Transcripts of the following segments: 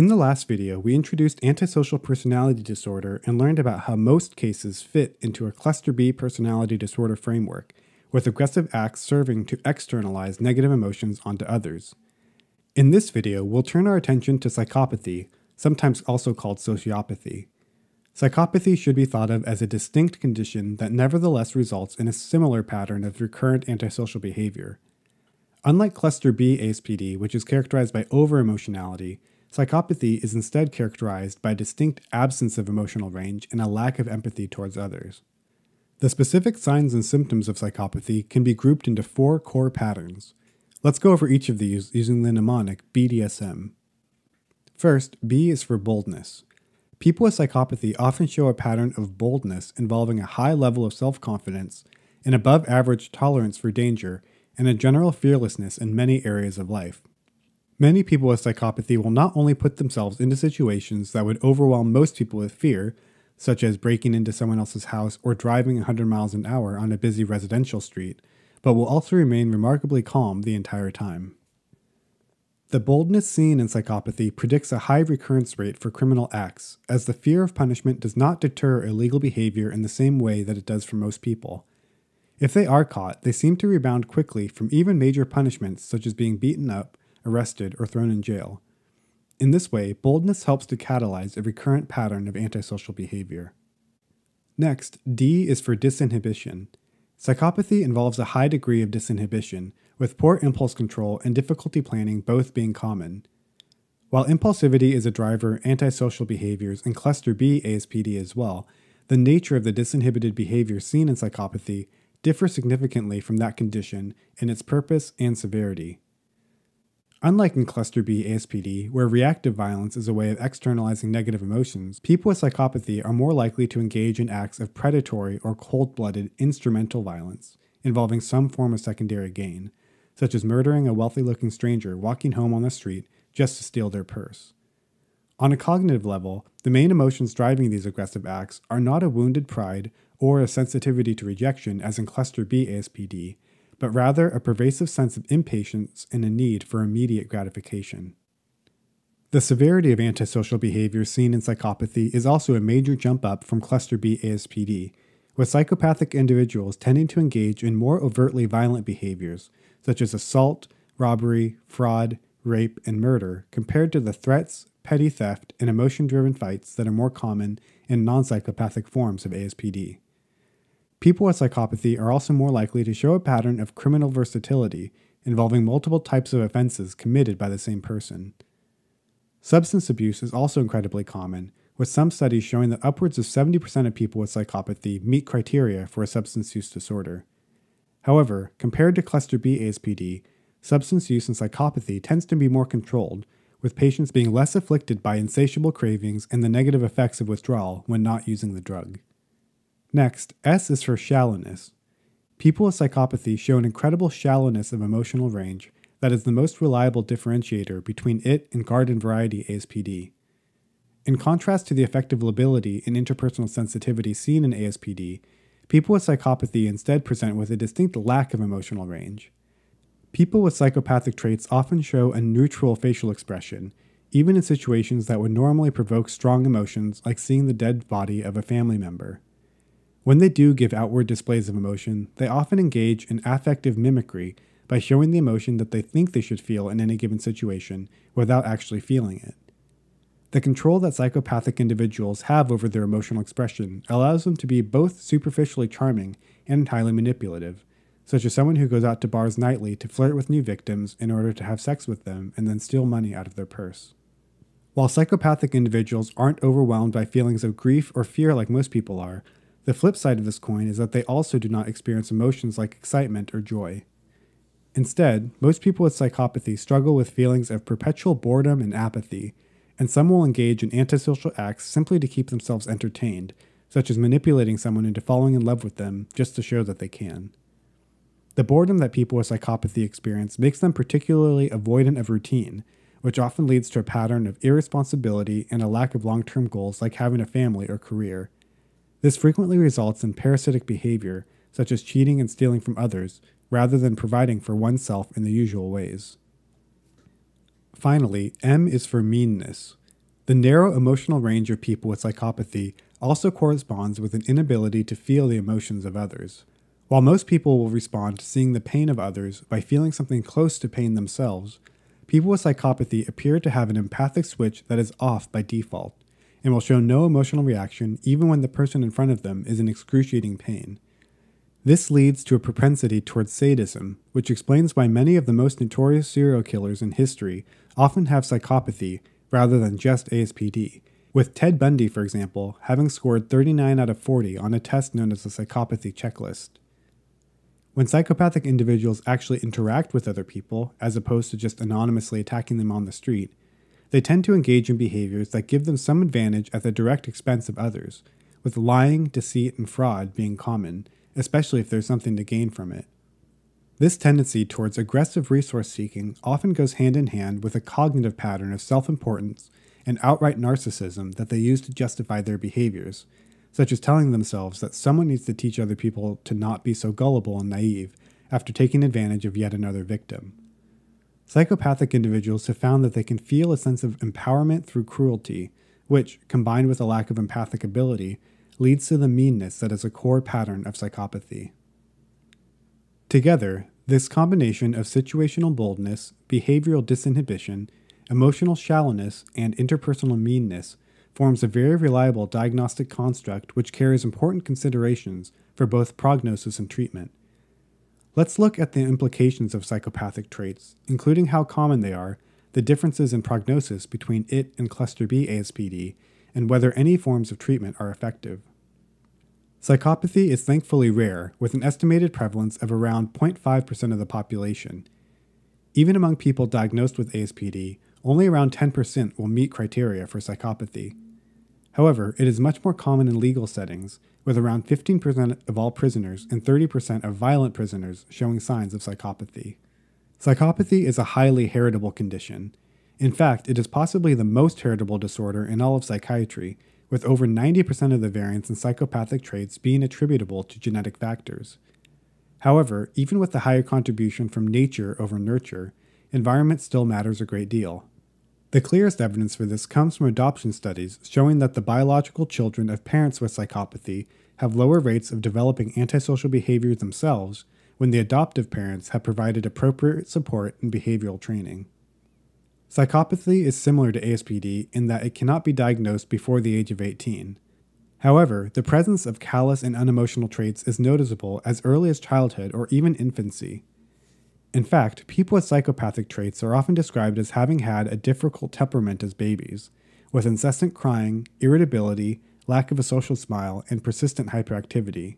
In the last video, we introduced antisocial personality disorder and learned about how most cases fit into a cluster B personality disorder framework, with aggressive acts serving to externalize negative emotions onto others. In this video, we'll turn our attention to psychopathy, sometimes also called sociopathy. Psychopathy should be thought of as a distinct condition that nevertheless results in a similar pattern of recurrent antisocial behavior. Unlike cluster B ASPD, which is characterized by over-emotionality, psychopathy is instead characterized by a distinct absence of emotional range and a lack of empathy towards others. The specific signs and symptoms of psychopathy can be grouped into 4 core patterns. Let's go over each of these using the mnemonic BDSM. First, B is for boldness. People with psychopathy often show a pattern of boldness involving a high level of self-confidence, an above-average tolerance for danger, and a general fearlessness in many areas of life. Many people with psychopathy will not only put themselves into situations that would overwhelm most people with fear, such as breaking into someone else's house or driving 100 miles an hour on a busy residential street, but will also remain remarkably calm the entire time. The boldness seen in psychopathy predicts a high recurrence rate for criminal acts, as the fear of punishment does not deter illegal behavior in the same way that it does for most people. If they are caught, they seem to rebound quickly from even major punishments such as being beaten up, arrested, or thrown in jail. In this way, boldness helps to catalyze a recurrent pattern of antisocial behavior. Next, D is for disinhibition. Psychopathy involves a high degree of disinhibition, with poor impulse control and difficulty planning both being common. While impulsivity is a driver of antisocial behaviors in cluster B ASPD as well, the nature of the disinhibited behavior seen in psychopathy differs significantly from that condition in its purpose and severity. Unlike in cluster B ASPD, where reactive violence is a way of externalizing negative emotions, people with psychopathy are more likely to engage in acts of predatory or cold-blooded instrumental violence, involving some form of secondary gain, such as murdering a wealthy-looking stranger walking home on the street just to steal their purse. On a cognitive level, the main emotions driving these aggressive acts are not a wounded pride or a sensitivity to rejection as in cluster B ASPD, but rather a pervasive sense of impatience and a need for immediate gratification. The severity of antisocial behavior seen in psychopathy is also a major jump up from cluster B ASPD, with psychopathic individuals tending to engage in more overtly violent behaviors, such as assault, robbery, fraud, rape, and murder, compared to the threats, petty theft, and emotion-driven fights that are more common in non-psychopathic forms of ASPD. People with psychopathy are also more likely to show a pattern of criminal versatility involving multiple types of offenses committed by the same person. Substance abuse is also incredibly common, with some studies showing that upwards of 70% of people with psychopathy meet criteria for a substance use disorder. However, compared to cluster B ASPD, substance use in psychopathy tends to be more controlled, with patients being less afflicted by insatiable cravings and the negative effects of withdrawal when not using the drug. Next, S is for shallowness. People with psychopathy show an incredible shallowness of emotional range that is the most reliable differentiator between it and garden variety ASPD. In contrast to the affective lability and interpersonal sensitivity seen in ASPD, people with psychopathy instead present with a distinct lack of emotional range. People with psychopathic traits often show a neutral facial expression, even in situations that would normally provoke strong emotions like seeing the dead body of a family member. When they do give outward displays of emotion, they often engage in affective mimicry by showing the emotion that they think they should feel in any given situation without actually feeling it. The control that psychopathic individuals have over their emotional expression allows them to be both superficially charming and highly manipulative, such as someone who goes out to bars nightly to flirt with new victims in order to have sex with them and then steal money out of their purse. While psychopathic individuals aren't overwhelmed by feelings of grief or fear like most people are, the flip side of this coin is that they also do not experience emotions like excitement or joy. Instead, most people with psychopathy struggle with feelings of perpetual boredom and apathy, and some will engage in antisocial acts simply to keep themselves entertained, such as manipulating someone into falling in love with them just to show that they can. The boredom that people with psychopathy experience makes them particularly avoidant of routine, which often leads to a pattern of irresponsibility and a lack of long-term goals like having a family or career. This frequently results in parasitic behavior, such as cheating and stealing from others, rather than providing for oneself in the usual ways. Finally, M is for meanness. The narrow emotional range of people with psychopathy also corresponds with an inability to feel the emotions of others. While most people will respond to seeing the pain of others by feeling something close to pain themselves, people with psychopathy appear to have an empathic switch that is off by default, and will show no emotional reaction even when the person in front of them is in excruciating pain. This leads to a propensity towards sadism, which explains why many of the most notorious serial killers in history often have psychopathy rather than just ASPD, with Ted Bundy, for example, having scored 39 out of 40 on a test known as the psychopathy checklist. When psychopathic individuals actually interact with other people, as opposed to just anonymously attacking them on the street, they tend to engage in behaviors that give them some advantage at the direct expense of others, with lying, deceit, and fraud being common, especially if there's something to gain from it. This tendency towards aggressive resource seeking often goes hand in hand with a cognitive pattern of self-importance and outright narcissism that they use to justify their behaviors, such as telling themselves that someone needs to teach other people to not be so gullible and naive after taking advantage of yet another victim. Psychopathic individuals have found that they can feel a sense of empowerment through cruelty, which, combined with a lack of empathic ability, leads to the meanness that is a core pattern of psychopathy. Together, this combination of situational boldness, behavioral disinhibition, emotional shallowness, and interpersonal meanness forms a very reliable diagnostic construct which carries important considerations for both prognosis and treatment. Let's look at the implications of psychopathic traits, including how common they are, the differences in prognosis between it and cluster B ASPD, and whether any forms of treatment are effective. Psychopathy is thankfully rare, with an estimated prevalence of around 0.5% of the population. Even among people diagnosed with ASPD, only around 10% will meet criteria for psychopathy. However, it is much more common in legal settings, with around 15% of all prisoners and 30% of violent prisoners showing signs of psychopathy. Psychopathy is a highly heritable condition. In fact, it is possibly the most heritable disorder in all of psychiatry, with over 90% of the variants in psychopathic traits being attributable to genetic factors. However, even with the higher contribution from nature over nurture, environment still matters a great deal. The clearest evidence for this comes from adoption studies showing that the biological children of parents with psychopathy have lower rates of developing antisocial behaviors themselves when the adoptive parents have provided appropriate support and behavioral training. Psychopathy is similar to ASPD in that it cannot be diagnosed before the age of 18. However, the presence of callous and unemotional traits is noticeable as early as childhood or even infancy. In fact, people with psychopathic traits are often described as having had a difficult temperament as babies, with incessant crying, irritability, lack of a social smile, and persistent hyperactivity.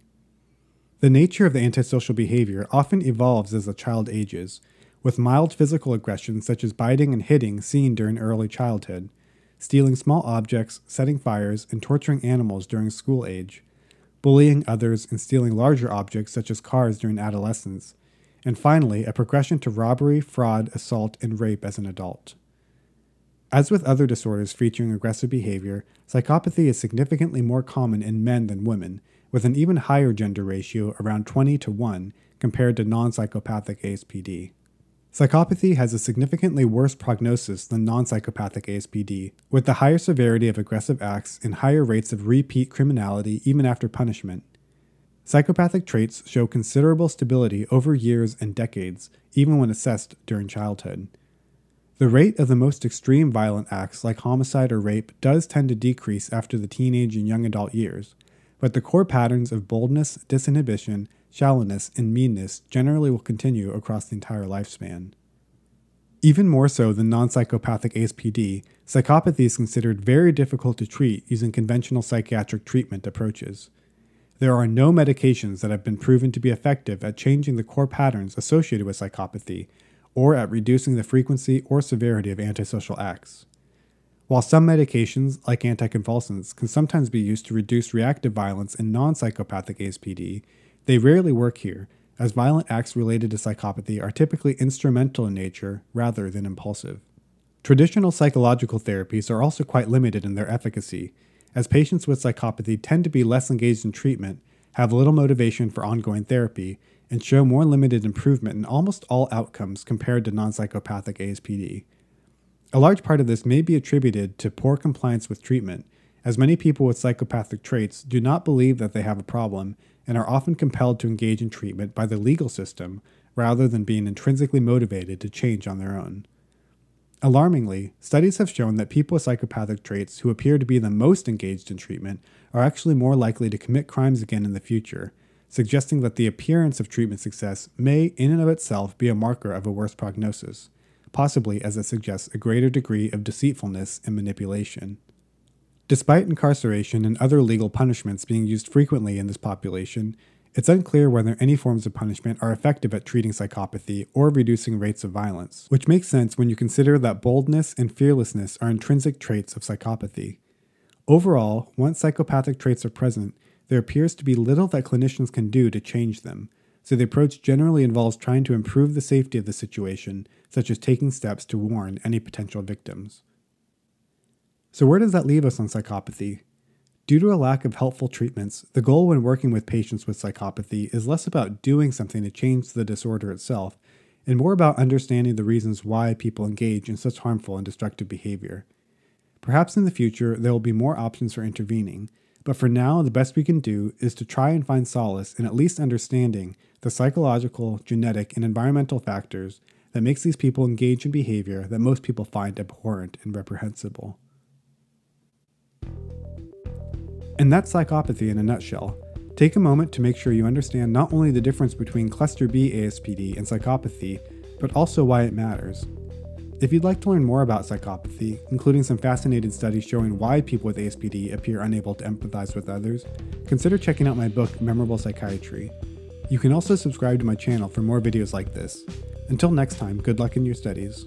The nature of the antisocial behavior often evolves as the child ages, with mild physical aggression such as biting and hitting seen during early childhood, stealing small objects, setting fires, and torturing animals during school age, bullying others and stealing larger objects such as cars during adolescence, and finally a progression to robbery, fraud, assault, and rape as an adult. As with other disorders featuring aggressive behavior, psychopathy is significantly more common in men than women, with an even higher gender ratio around 20:1 compared to non-psychopathic ASPD. Psychopathy has a significantly worse prognosis than non-psychopathic ASPD, with the higher severity of aggressive acts and higher rates of repeat criminality even after punishment. Psychopathic traits show considerable stability over years and decades, even when assessed during childhood. The rate of the most extreme violent acts like homicide or rape does tend to decrease after the teenage and young adult years, but the core patterns of boldness, disinhibition, shallowness, and meanness generally will continue across the entire lifespan. Even more so than non-psychopathic ASPD, psychopathy is considered very difficult to treat using conventional psychiatric treatment approaches. There are no medications that have been proven to be effective at changing the core patterns associated with psychopathy, or at reducing the frequency or severity of antisocial acts. While some medications, like anticonvulsants, can sometimes be used to reduce reactive violence in non-psychopathic ASPD, they rarely work here, as violent acts related to psychopathy are typically instrumental in nature rather than impulsive. Traditional psychological therapies are also quite limited in their efficacy, as patients with psychopathy tend to be less engaged in treatment, have little motivation for ongoing therapy, and show more limited improvement in almost all outcomes compared to non-psychopathic ASPD. A large part of this may be attributed to poor compliance with treatment, as many people with psychopathic traits do not believe that they have a problem and are often compelled to engage in treatment by the legal system rather than being intrinsically motivated to change on their own. Alarmingly, studies have shown that people with psychopathic traits who appear to be the most engaged in treatment are actually more likely to commit crimes again in the future, suggesting that the appearance of treatment success may, in and of itself, be a marker of a worse prognosis, possibly as it suggests a greater degree of deceitfulness and manipulation. Despite incarceration and other legal punishments being used frequently in this population, it's unclear whether any forms of punishment are effective at treating psychopathy or reducing rates of violence, which makes sense when you consider that boldness and fearlessness are intrinsic traits of psychopathy. Overall, once psychopathic traits are present, there appears to be little that clinicians can do to change them, so the approach generally involves trying to improve the safety of the situation, such as taking steps to warn any potential victims. So where does that leave us on psychopathy? Due to a lack of helpful treatments, the goal when working with patients with psychopathy is less about doing something to change the disorder itself, and more about understanding the reasons why people engage in such harmful and destructive behavior. Perhaps in the future there will be more options for intervening, but for now the best we can do is to try and find solace in at least understanding the psychological, genetic, and environmental factors that makes these people engage in behavior that most people find abhorrent and reprehensible. And that's psychopathy in a nutshell. Take a moment to make sure you understand not only the difference between Cluster B ASPD and psychopathy, but also why it matters. If you'd like to learn more about psychopathy, including some fascinating studies showing why people with ASPD appear unable to empathize with others, consider checking out my book, Memorable Psychiatry. You can also subscribe to my channel for more videos like this. Until next time, good luck in your studies.